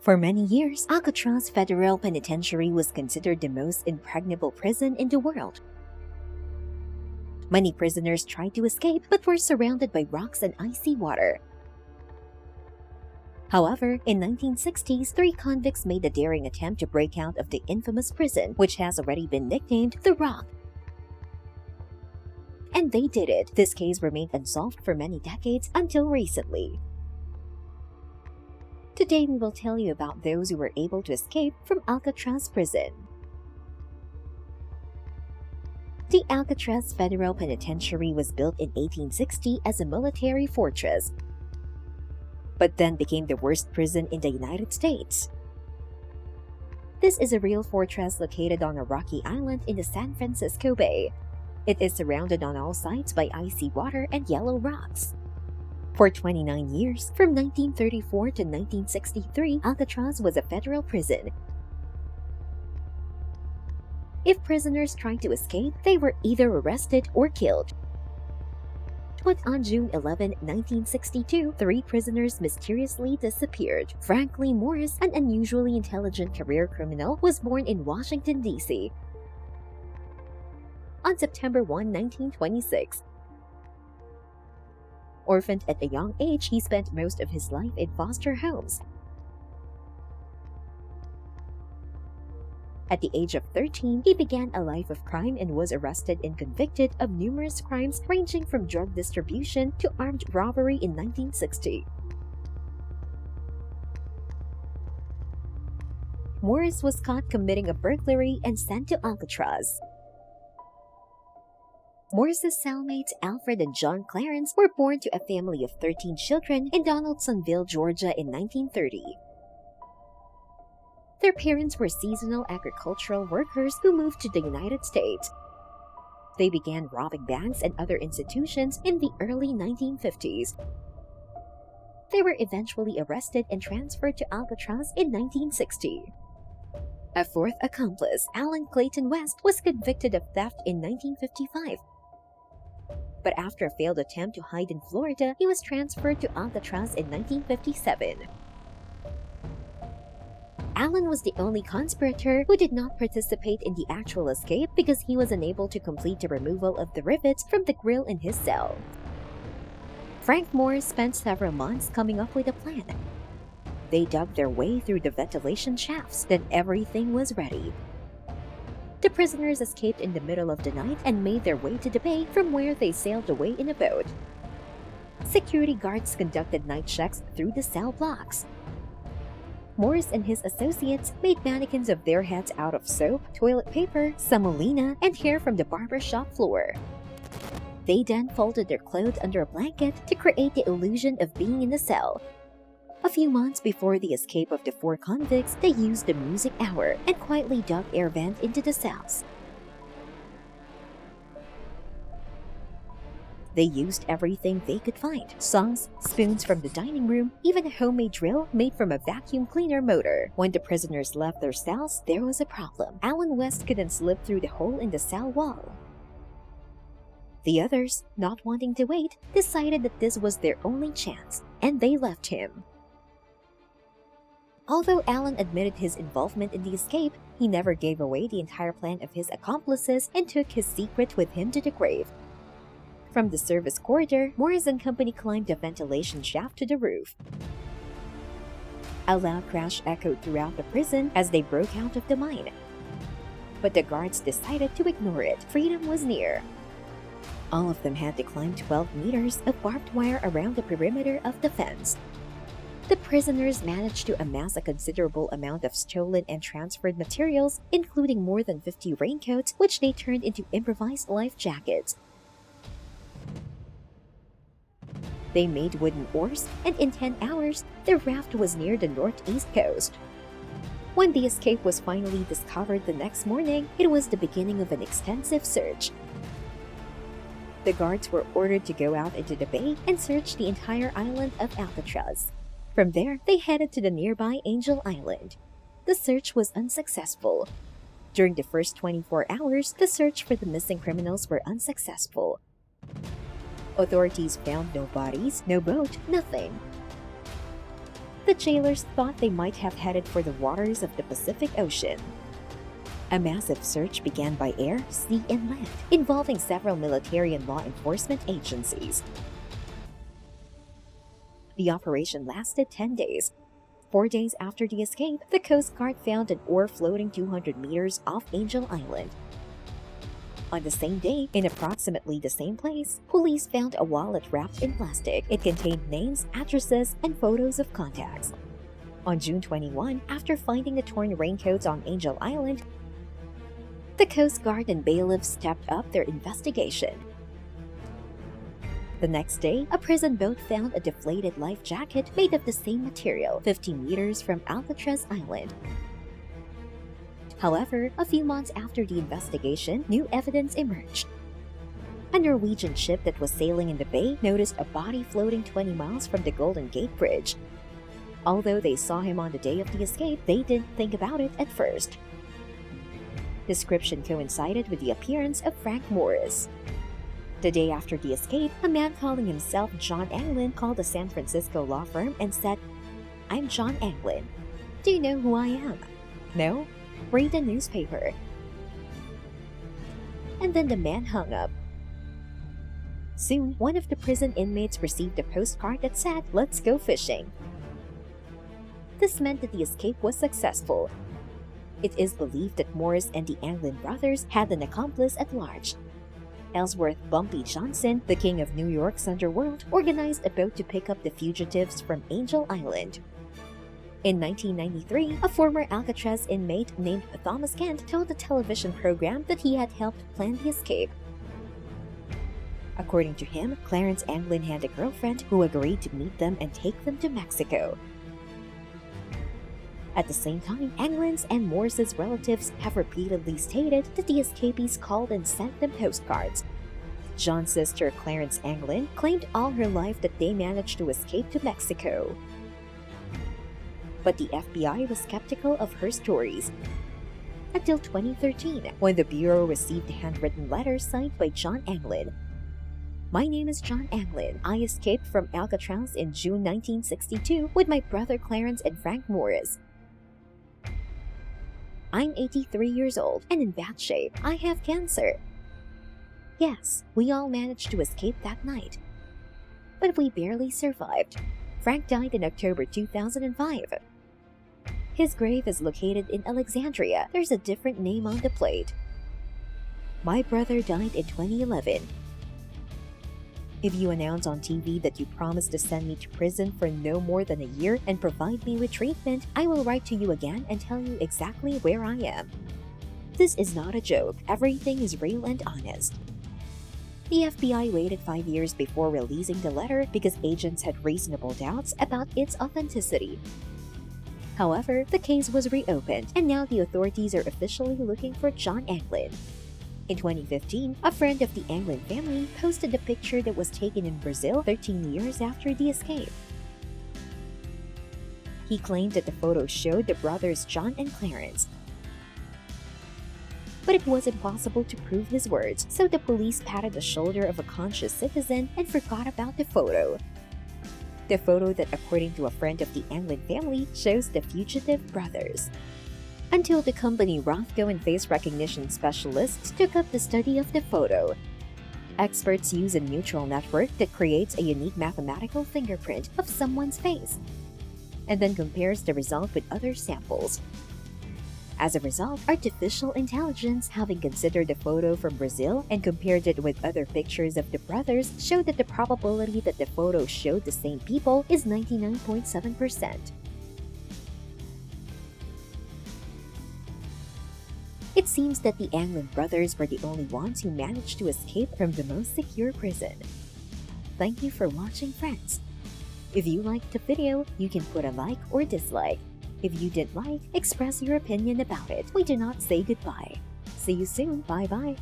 For many years, Alcatraz Federal Penitentiary was considered the most impregnable prison in the world. Many prisoners tried to escape but were surrounded by rocks and icy water. However, in 1960s, 3 convicts made a daring attempt to break out of the infamous prison, which has already been nicknamed the Rock. And they did it. This case remained unsolved for many decades until recently. Today we will tell you about those who were able to escape from Alcatraz prison. The Alcatraz Federal Penitentiary was built in 1860 as a military fortress, but then became the worst prison in the United States. This is a real fortress located on a rocky island in the San Francisco Bay. It is surrounded on all sides by icy water and yellow rocks. For 29 years, from 1934 to 1963, Alcatraz was a federal prison. If prisoners tried to escape, they were either arrested or killed. But on June 11, 1962, 3 prisoners mysteriously disappeared. Frank Lee Morris, an unusually intelligent career criminal, was born in Washington, D.C. on September 1, 1926. Orphaned at a young age, he spent most of his life in foster homes. At the age of 13, he began a life of crime and was arrested and convicted of numerous crimes ranging from drug distribution to armed robbery in 1960. Morris was caught committing a burglary and sent to Alcatraz. Morris's cellmates Alfred and John Clarence were born to a family of 13 children in Donaldsonville, Georgia in 1930. Their parents were seasonal agricultural workers who moved to the United States. They began robbing banks and other institutions in the early 1950s. They were eventually arrested and transferred to Alcatraz in 1960. A 4th accomplice, Alan Clayton West, was convicted of theft in 1955. But after a failed attempt to hide in Florida, he was transferred to Alcatraz in 1957. Alan was the only conspirator who did not participate in the actual escape because he was unable to complete the removal of the rivets from the grill in his cell. Frank Morris spent several months coming up with a plan. They dug their way through the ventilation shafts, then everything was ready. The prisoners escaped in the middle of the night and made their way to the bay, from where they sailed away in a boat. Security guards conducted night checks through the cell blocks. Morris and his associates made mannequins of their heads out of soap, toilet paper, semolina, and hair from the barbershop floor. They then folded their clothes under a blanket to create the illusion of being in the cell. A few months before the escape of the 4 convicts, they used the music hour and quietly dug air vents into the cells. They used everything they could find: songs, spoons from the dining room, even a homemade drill made from a vacuum cleaner motor. When the prisoners left their cells, there was a problem. Alan West couldn't slip through the hole in the cell wall. The others, not wanting to wait, decided that this was their only chance, and they left him. Although Alan admitted his involvement in the escape, he never gave away the entire plan of his accomplices and took his secret with him to the grave. From the service corridor, Morris and company climbed the ventilation shaft to the roof. A loud crash echoed throughout the prison as they broke out of the mine. But the guards decided to ignore it. Freedom was near. All of them had to climb 12 meters of barbed wire around the perimeter of the fence. The prisoners managed to amass a considerable amount of stolen and transferred materials, including more than 50 raincoats, which they turned into improvised life jackets. They made wooden oars, and in 10 hours, the raft was near the northeast coast. When the escape was finally discovered the next morning, it was the beginning of an extensive search. The guards were ordered to go out into the bay and search the entire island of Alcatraz. From there, they headed to the nearby Angel Island. The search was unsuccessful. During the first 24 hours, the search for the missing criminals were unsuccessful. Authorities found no bodies, no boat, nothing. the jailers thought they might have headed for the waters of the Pacific Ocean. A massive search began by air, sea, and land, involving several military and law enforcement agencies. The operation lasted 10 days. 4 days after the escape, the Coast Guard found an oar floating 200 meters off Angel Island. On the same day, in approximately the same place, police found a wallet wrapped in plastic. It contained names, addresses, and photos of contacts. On June 21, after finding the torn raincoats on Angel Island, the Coast Guard and bailiffs stepped up their investigation. The next day, a prison boat found a deflated life jacket made of the same material, 50 meters from Alcatraz Island. However, a few months after the investigation, new evidence emerged. A Norwegian ship that was sailing in the bay noticed a body floating 20 miles from the Golden Gate Bridge. Although they saw him on the day of the escape, they didn't think about it at first. Description coincided with the appearance of Frank Morris. The day after the escape, a man calling himself John Anglin called a San Francisco law firm and said, "I'm John Anglin. Do you know who I am? No? Read the newspaper." And then the man hung up. Soon, one of the prison inmates received a postcard that said, "Let's go fishing." This meant that the escape was successful. It is believed that Morris and the Anglin brothers had an accomplice at large. Ellsworth Bumpy Johnson, the king of New York's underworld, organized a boat to pick up the fugitives from Angel Island. In 1993, a former Alcatraz inmate named Thomas Kent told a television program that he had helped plan the escape. According to him, Clarence Anglin had a girlfriend who agreed to meet them and take them to Mexico. At the same time, Anglin's and Morris's relatives have repeatedly stated that the escapees called and sent them postcards. John's sister, Clarence Anglin, claimed all her life that they managed to escape to Mexico. But the FBI was skeptical of her stories. Until 2013, when the Bureau received a handwritten letter signed by John Anglin. "My name is John Anglin. I escaped from Alcatraz in June 1962 with my brother Clarence and Frank Morris. I'm 83 years old and in bad shape. I have cancer. Yes, we all managed to escape that night. But we barely survived. Frank died in October 2005. His grave is located in Alexandria. There's a different name on the plate. My brother died in 2011. If you announce on TV that you promise to send me to prison for no more than a year and provide me with treatment, I will write to you again and tell you exactly where I am. This is not a joke. Everything is real and honest." The FBI waited 5 years before releasing the letter because agents had reasonable doubts about its authenticity. However, the case was reopened, and now the authorities are officially looking for John Anglin. In 2015, a friend of the Anglin family posted a picture that was taken in Brazil 13 years after the escape. He claimed that the photo showed the brothers John and Clarence. But it was impossible to prove his words, so the police patted the shoulder of a conscious citizen and forgot about the photo. The photo that, according to a friend of the Anglin family, shows the fugitive brothers. Until the company Rothko and face recognition specialists took up the study of the photo. Experts use a neural network that creates a unique mathematical fingerprint of someone's face, and then compares the result with other samples. As a result, artificial intelligence, having considered the photo from Brazil and compared it with other pictures of the brothers, showed that the probability that the photo showed the same people is 99.7%. It seems that the Anglin brothers were the only ones who managed to escape from the most secure prison. Thank you for watching, friends. If you liked the video, you can put a like or dislike. If you didn't like, express your opinion about it. We do not say goodbye. See you soon. Bye-bye.